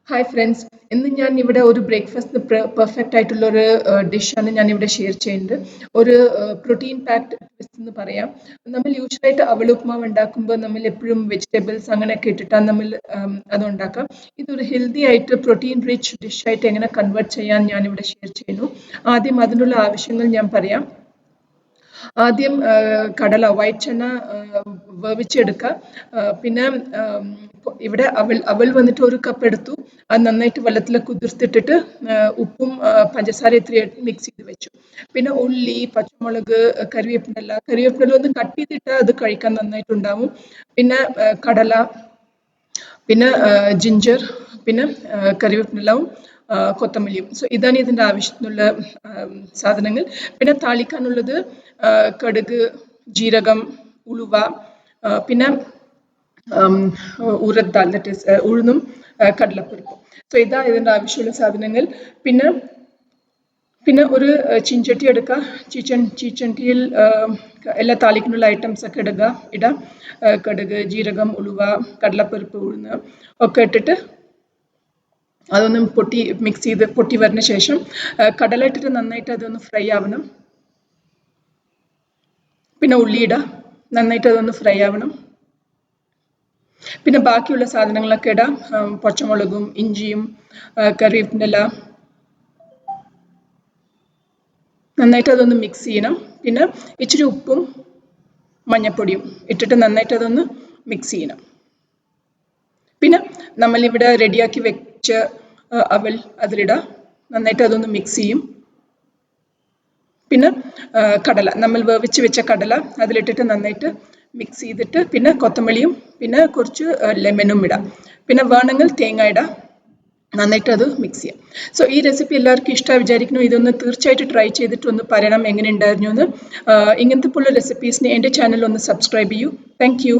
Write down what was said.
Hi friends, ഇന്ന് ഞാൻ ഇവിടെ ഒരു ബ്രേക്ക്ഫാസ്റ്റിന് പെർഫെക്റ്റ് ആയിട്ടുള്ള ഒരു ഡിഷാണ് ഞാൻ ഇവിടെ ഷെയർ ചെയ്യുന്നത്. ഒരു പ്രോട്ടീൻ പാക്ഡ് എന്ന് പറയാം. നമ്മൾ യൂഷ്വലായിട്ട് അവൽ ഉപ്മാവ് ഉണ്ടാക്കുമ്പോൾ നമ്മൾ എപ്പോഴും വെജിറ്റബിൾസ് അങ്ങനെയൊക്കെ ഇട്ടിട്ടാണ് നമ്മൾ അത് ഉണ്ടാക്കാം. ഇതൊരു ഹെൽത്തി ആയിട്ട് പ്രോട്ടീൻ റിച്ച് ഡിഷായിട്ട് എങ്ങനെ കൺവേർട്ട് ചെയ്യാൻ ഞാൻ ഇവിടെ ഷെയർ ചെയ്യുന്നു. ആദ്യം അതിനുള്ള ആവശ്യങ്ങൾ ഞാൻ പറയാം. ആദ്യം കടല വൈറ്റ് ചന വേവിച്ചെടുക്കുക. പിന്നെ ഇവിടെ അവൽ വന്നിട്ട് 1 കപ്പ് എടുത്തു. അത് നന്നായിട്ട് വെള്ളത്തിൽ കുതിർത്തിട്ടിട്ട് ഉപ്പും പഞ്ചസാര ഇത്രയായിട്ട് മിക്സ് ചെയ്ത് വെച്ചു. പിന്നെ ഉള്ളി, പച്ചമുളക്, കരിവേപ്പില ഒന്ന് കട്ട് ചെയ്തിട്ട് അത് കഴിക്കാൻ നന്നായിട്ടുണ്ടാവും. പിന്നെ കടല, പിന്നെ ജിഞ്ചർ, പിന്നെ കറിവേപ്പിലയും കൊത്തമല്ലിയും. സോ ഇതാണ് ഇതിൻ്റെ ആവശ്യത്തിനുള്ള സാധനങ്ങൾ. പിന്നെ താളിക്കാനുള്ളത് കടുക്, ജീരകം, ഉലുവ, പിന്നെ ഉറദ് ദാൽ, ദറ്റ് ഈസ് ഉഴുന്നും കടലപ്പരിപ്പും. സോ ഇതാണ് ഇതിൻ്റെ ആവശ്യമുള്ള സാധനങ്ങൾ. പിന്നെ പിന്നെ ഒരു ചീഞ്ചട്ടി എടുക്കുക. ചീച്ചട്ടിയിൽ എല്ലാ താളിക്കുന്നുള്ള ഐറ്റംസ് ഒക്കെ ഇടാം. കടുക്, ജീരകം, ഉലുവ, കടലപ്പരിപ്പ്, ഉഴുന്ന് ഒക്കെ ഇട്ടിട്ട് അതൊന്ന് മിക്സ് ചെയ്ത് പൊട്ടി വരുന്ന ശേഷം കടല ഇട്ടിട്ട് നന്നായിട്ട് അതൊന്ന് ഫ്രൈ ആവണം. പിന്നെ ഉള്ളി ഇടാം, നന്നായിട്ട് അതൊന്ന് ഫ്രൈ ആവണം. പിന്നെ ബാക്കിയുള്ള സാധനങ്ങളൊക്കെ ഇടാം. പച്ചമുളകും ഇഞ്ചിയും കറിവേപ്പില, നന്നായിട്ട് അതൊന്ന് മിക്സ് ചെയ്യണം. പിന്നെ ഇച്ചിരി ഉപ്പും മഞ്ഞപ്പൊടിയും ഇട്ടിട്ട് നന്നായിട്ട് അതൊന്ന് മിക്സ് ചെയ്യണം. പിന്നെ നമ്മളിവിടെ റെഡിയാക്കി വെച്ച അവൽ അതിലിടാം, നന്നായിട്ട് അതൊന്ന് മിക്സ് ചെയ്യും. പിന്നെ കടല, നമ്മൾ വേവിച്ച് വെച്ച കടല അതിലിട്ടിട്ട് നന്നായിട്ട് മിക്സ് ചെയ്തിട്ട് പിന്നെ കൊത്തമല്ലിയും പിന്നെ കുറച്ച് ലെമണും ഇടാം. പിന്നെ വേണമെങ്കിൽ തേങ്ങ ഇടാം. നന്നായിട്ട് അത് മിക്സ് ചെയ്യാം. സോ ഈ റെസിപ്പി എല്ലാവർക്കും ഇഷ്ടമായി വിചാരിക്കുന്നു. ഇതൊന്ന് തീർച്ചയായിട്ടും ട്രൈ ചെയ്തിട്ട് ഒന്ന് പറയണം എങ്ങനെ ഉണ്ടായിരുന്നു എന്ന്. ഇങ്ങനത്തെ പോലുള്ള റെസിപ്പീസിന് എൻ്റെ ചാനൽ ഒന്ന് സബ്സ്ക്രൈബ് ചെയ്യൂ. Thank you.